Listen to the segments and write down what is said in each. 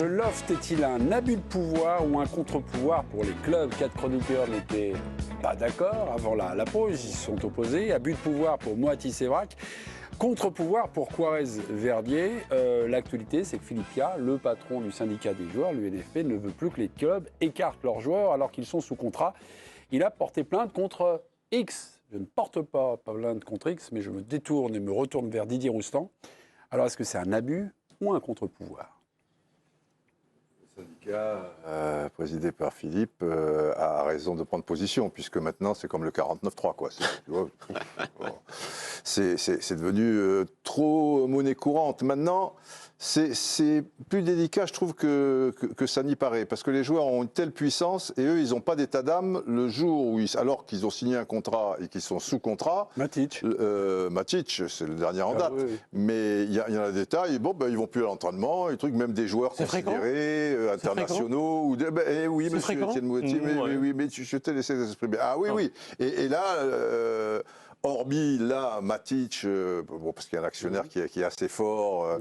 Le loft est-il un abus de pouvoir ou un contre-pouvoir pour les clubs? 4 chroniqueurs n'étaient pas d'accord avant la pause, ils se sont opposés. Abus de pouvoir pour Moati Sévrac, contre-pouvoir pour Quarez-Verdier. L'actualité, c'est que Philippe Pia, le patron du syndicat des joueurs, l'UNFP, ne veut plus que les clubs écartent leurs joueurs alors qu'ils sont sous contrat. Il a porté plainte contre X. Je ne porte pas plainte contre X, mais je me détourne et me retourne vers Didier Roustan. Alors, est-ce que c'est un abus ou un contre-pouvoir? Le syndicat, présidé par Philippe, a raison de prendre position, puisque maintenant, c'est comme le 49-3, quoi. C'est devenu trop monnaie courante. Maintenant, c'est plus délicat, je trouve, que ça n'y paraît, parce que les joueurs ont une telle puissance, et eux, ils n'ont pas d'état d'âme le jour où, alors qu'ils ont signé un contrat et qu'ils sont sous contrat. Matic, c'est le dernier en date. Oui. Mais il y en a des tas, ils vont plus à l'entraînement, les trucs, même des joueurs considérés, internationaux. Oui, monsieur Étienne Moutier, mais je t'ai laissé exprimer. Ah oui, oui. Et là, hormis là, Matic, parce qu'il y a un actionnaire qui est assez fort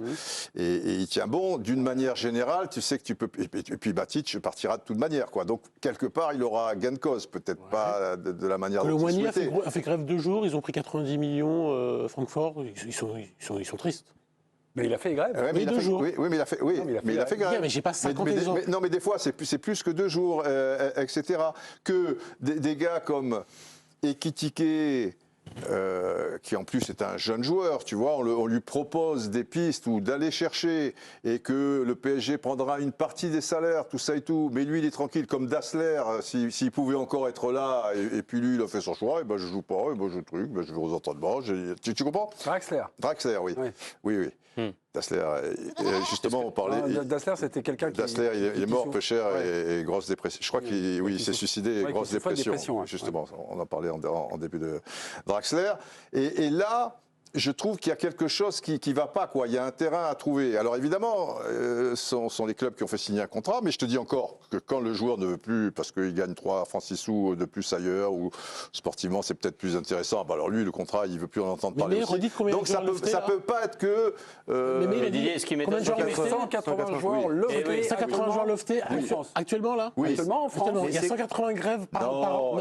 et il tient bon, d'une manière générale, tu sais que tu peux. Et puis Matic partira de toute manière, quoi. Donc, quelque part, il aura gain de cause, peut-être pas de la manière dont il souhaitait. Le Moigny a fait grève 2 jours, ils ont pris 90 millions, Francfort, ils sont tristes. Mais il a fait grève. Ouais, mais il a fait, oui, mais il a fait, il a fait grève. Mais j'ai pas 50 exemples. Non, mais des fois, c'est plus que 2 jours, etc. Que des gars comme Ekitike, qui en plus est un jeune joueur, tu vois, on lui propose des pistes ou d'aller chercher et que le PSG prendra une partie des salaires, tout ça et tout, mais lui il est tranquille comme Dassler, s'il pouvait encore être là, et puis lui il a fait son choix, et ben je joue pas, et ben je truc, ben je vais aux entraînements, tu comprends? Draxler, oui. Oui. Dassler, justement, on parlait. Dassler, c'était quelqu'un qui. Dassler, il est mort peu cher et grosse dépression. Je crois qu'il s'est suicidé, grosse dépression. Justement, on en parlait en début de Draxler. Et là, je trouve qu'il y a quelque chose qui ne va pas, quoi. Il y a un terrain à trouver. Alors évidemment, ce sont les clubs qui ont fait signer un contrat, mais je te dis encore que quand le joueur ne veut plus, parce qu'il gagne 3 francs 6 sous de plus ailleurs, ou sportivement c'est peut-être plus intéressant, bah alors lui, le contrat, il ne veut plus en entendre parler aussi. Donc ça peut pas être que... mais Didier, ce qui m'étonne, c'est 180 joueurs loftés. 180 joueurs loftés actuellement, là? Oui. Actuellement, en France. Il y a 180 grèves par an.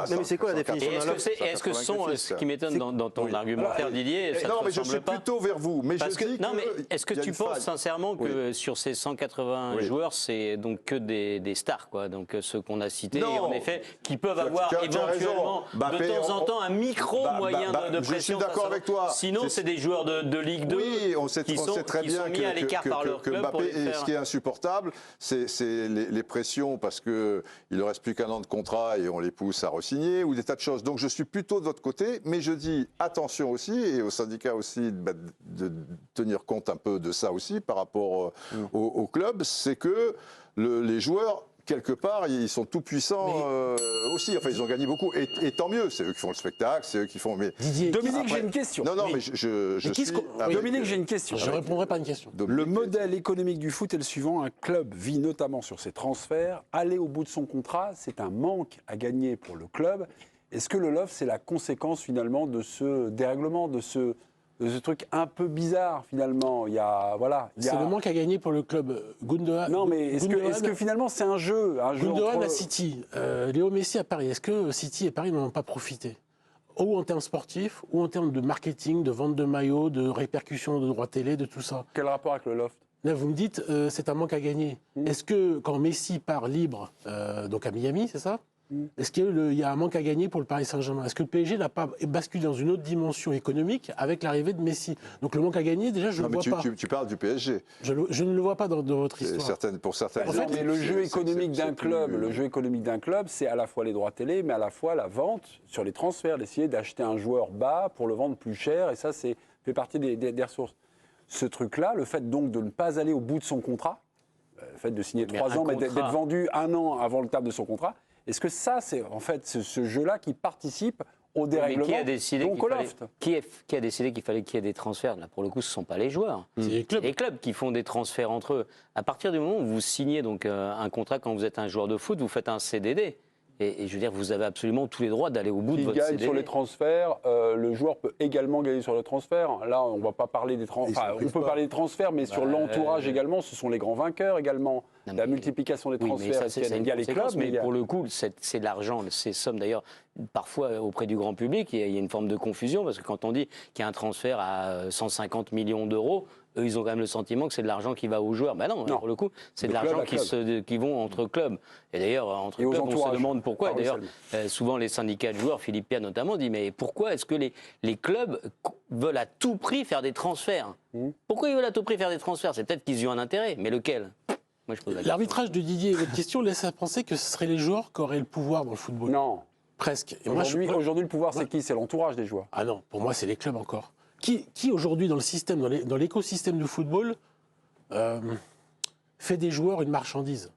Mais c'est quoi la définition d'un loft? Est-ce que ce qui m'étonne dans ton argumentaire, Didier, ça non, te mais je suis pas plutôt vers vous. Mais parce non, mais est-ce que tu penses sincèrement que sur ces 180 joueurs, c'est donc que des stars, quoi, donc ceux qu'on a cités, en effet, qui peuvent avoir éventuellement de temps en temps un moyen de pression. Je suis d'accord avec toi. Sinon, c'est des joueurs de Ligue 2 qui sont mis à l'écart par leur club. Et ce qui est insupportable, c'est les pressions parce qu'il ne reste plus qu'1 an de contrat et on les pousse à re-signer ou des tas de choses. Donc je suis plutôt de votre côté, mais je dis attention aussi, et au syndicat aussi, de tenir compte un peu de ça aussi par rapport au club, c'est que les joueurs, quelque part, ils sont tout puissants aussi. Enfin, ils ont gagné beaucoup. Et tant mieux, c'est eux qui font le spectacle, c'est eux qui font... Mais... Didier, Dominique, j'ai une question. Non, mais je suis... Dominique, j'ai une question. Je ne répondrai pas à une question. Le modèle économique du foot est le suivant. Un club vit notamment sur ses transferts. Aller au bout de son contrat, c'est un manque à gagner pour le club. Est-ce que le loft, c'est la conséquence finalement de ce dérèglement, de ce truc un peu bizarre finalement? C'est le manque à gagner pour le club. Gundogan. Non, mais est-ce que finalement c'est un jeu Gundogan à City, Léo Messi à Paris. Est-ce que City et Paris n'en ont pas profité? Ou en termes sportifs, ou en termes de marketing, de vente de maillots, de répercussions de droits télé, de tout ça. Quel rapport avec le loft? Là, vous me dites, c'est un manque à gagner. Est-ce que quand Messi part libre, donc à Miami, c'est ça? Est-ce qu'il y a un manque à gagner pour le Paris Saint-Germain? Est-ce que le PSG n'a pas basculé dans une autre dimension économique avec l'arrivée de Messi? Donc le manque à gagner, déjà, je ne le vois pas. Tu parles du PSG. Je ne le vois pas dans votre histoire. Pour certaines. En fait, mais le jeu économique d'un club, c'est à la fois les droits télé, mais à la fois la vente sur les transferts, d'essayer d'acheter un joueur bas pour le vendre plus cher, et ça, fait partie des ressources. Ce truc-là, le fait donc de ne pas aller au bout de son contrat, le fait de signer 3 ans, mais d'être vendu 1 an avant le terme de son contrat, est-ce que ça, c'est en fait ce jeu-là qui participe au dérèglement? Qui a décidé qu'il fallait qu'il y ait des transferts? Là, pour le coup, ce ne sont pas les joueurs. C'est les clubs qui font des transferts entre eux. À partir du moment où vous signez donc un contrat quand vous êtes un joueur de foot, vous faites un CDD. Et je veux dire, vous avez absolument tous les droits d'aller au bout de votre gagne CDD. sur les transferts, le joueur peut également gagner sur le transfert. Là, on ne va pas parler des transferts. Enfin, on peut parler des transferts, mais sur l'entourage également, ce sont les grands vainqueurs également. La multiplication des transferts, il y a les clubs, mais pour le coup, c'est de l'argent. Ces sommes, d'ailleurs, parfois auprès du grand public, il y a une forme de confusion, parce que quand on dit qu'il y a un transfert à 150 millions d'euros, eux, ils ont quand même le sentiment que c'est de l'argent qui va aux joueurs. Ben non, pour le coup, c'est de l'argent qui vont entre clubs. Et d'ailleurs, entre clubs, on se demande pourquoi. D'ailleurs, souvent, les syndicats de joueurs, Philippe Pierre notamment, dit mais pourquoi est-ce que les clubs veulent à tout prix faire des transferts? Pourquoi ils veulent à tout prix faire des transferts? C'est peut-être qu'ils y ont un intérêt, mais lequel? L'arbitrage de Didier et votre question laisse à penser que ce seraient les joueurs qui auraient le pouvoir dans le football. Non. Presque. Aujourd'hui, le pouvoir, c'est qui? C'est l'entourage des joueurs. Ah non, pour moi, c'est les clubs encore. Qui aujourd'hui, dans le système, dans l'écosystème du football, fait des joueurs une marchandise?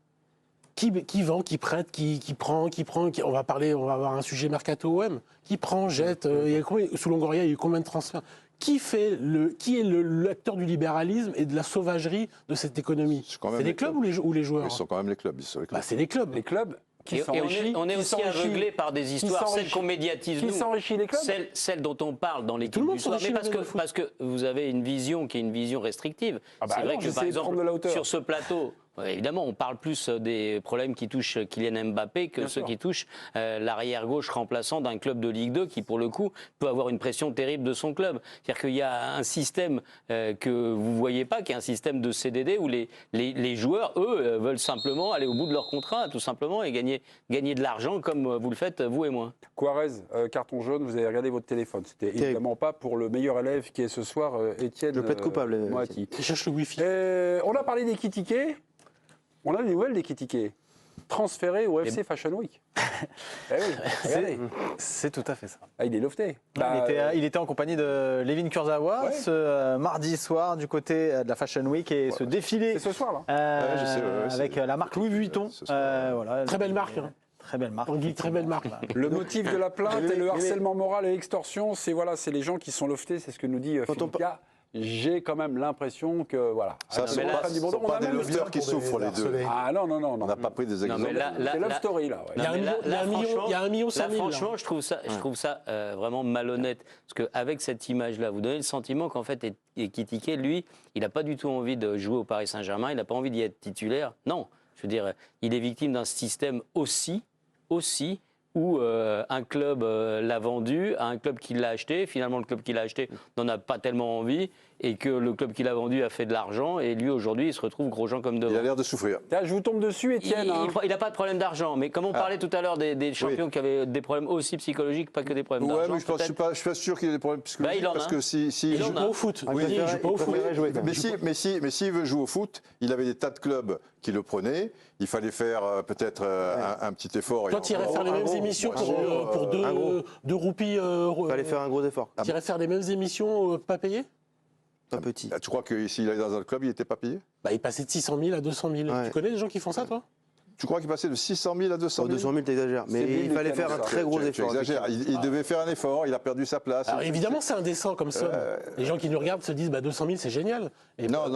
Qui vend, qui prête, qui prend, on va avoir un sujet mercato OM. Qui prend, jette, sous Longoria, il y a eu combien de transferts? Qui est l'acteur du libéralisme et de la sauvagerie de cette économie? C'est les clubs ou les joueurs? Ils sont quand même les clubs. C'est les clubs. Les clubs qui on est aussi aveuglés par des histoires, celles qu'on médiatise. Qui s'enrichit les clubs? Celles dont on parle dans l'équipe du soir. Mais parce que vous avez une vision qui est une vision restrictive. C'est vrai que, par exemple, sur ce plateau, évidemment, on parle plus des problèmes qui touchent Kylian Mbappé que ceux qui touchent l'arrière-gauche remplaçant d'un club de Ligue 2 qui, pour le coup, peut avoir une pression terrible de son club. C'est-à-dire qu'il y a un système que vous ne voyez pas, qui est un système de CDD où les joueurs, eux, veulent simplement aller au bout de leur contrat, tout simplement, et gagner de l'argent comme vous le faites, vous et moi. Quarez, carton jaune, vous avez regardé votre téléphone. C'était évidemment pas pour le meilleur élève qui est ce soir, Étienne. Je plaide coupable. Moati. Il cherche le Wi-Fi. On a parlé d'Ekitike. On a des nouvelles d'Ekitike. Transféré au FC Fashion Week. C'est tout à fait ça. Ah, il est lofté. Il était en compagnie de Lévin Kurzawa ce mardi soir du côté de la Fashion Week et ce défilé. C'est ce soir là. Avec la marque Louis Vuitton. Voilà, très belle marque. Très belle marque. Tanguy, très belle marque. Le motif de la plainte et le harcèlement moral et l'extorsion, c'est les gens qui sont loftés, c'est ce que nous dit Philippe Pierre. J'ai quand même l'impression que voilà. Ça, ce ne sont pas des lofters qui souffrent les deux. Ah non. On n'a pas pris des exemples. C'est Love Story là. Il y a 1,5 million. Franchement, je trouve ça vraiment malhonnête. Parce qu'avec cette image-là, vous donnez le sentiment qu'en fait, Ekitike, lui, il n'a pas du tout envie de jouer au Paris Saint-Germain, il n'a pas envie d'y être titulaire. Non, je veux dire, il est victime d'un système aussi où un club l'a vendu à un club qui l'a acheté. Finalement, le club qui l'a acheté n'en a pas tellement envie et que le club qui l'a vendu a fait de l'argent. Et lui, aujourd'hui, il se retrouve gros gens comme devant. Il a l'air de souffrir. Là, je vous tombe dessus, Étienne. Il n'a pas de problème d'argent. Mais comme on parlait tout à l'heure des champions qui avaient des problèmes aussi psychologiques, pas que des problèmes d'argent. Ouais, mais je ne suis pas sûr qu'il ait des problèmes psychologiques. Parce que il joue pas au foot. Il joue pas au foot. Mais s'il veut jouer au foot, il avait des tas de clubs qui le prenaient. Il fallait faire peut-être un petit effort. Toi, tu irais faire les mêmes émissions pour 2 roupies. Il fallait faire un gros effort. Tu irais faire les mêmes émissions pas payées? Un petit. Tu crois que s'il allait dans un club, il n'était pas payé? Il passait de 600 000 à 200 000. Ouais. Tu connais des gens qui font ça, toi? Tu crois qu'il passait de 600 000 à 200 000? 200 000, t'exagères. Mais il fallait faire un très gros effort. Tu exagères. Il devait faire un effort, il a perdu sa place. Alors évidemment, c'est indécent comme ça. Les gens qui nous regardent se disent 200 000, c'est génial. Non.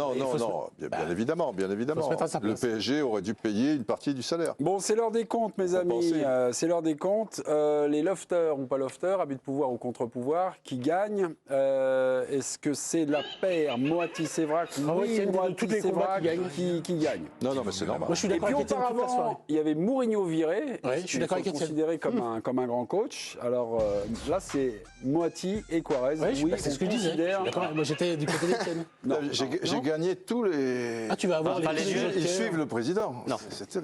Bien évidemment. Le PSG aurait dû payer une partie du salaire. Bon, c'est l'heure des comptes, mes amis. C'est l'heure des comptes. Les lofters ou pas lofters, abus de pouvoir ou contre-pouvoir, qui gagnent. Est-ce que c'est la paire Moati-Sévrac? Oui, Moati-Sévrac qui gagne. Non, mais c'est normal. Moi, je suis d'accord avec Étienne toute la soirée. Il y avait Mourinho viré, je suis d'accord avec Étienne. Considéré comme un grand coach. Alors là, c'est Moati et Quarez. C'est ce que je disais. Moi, j'étais du côté d'Étienne. J'ai gagné tous les. Ah, tu vas avoir Ils suivent le président. Non. C'est terrible.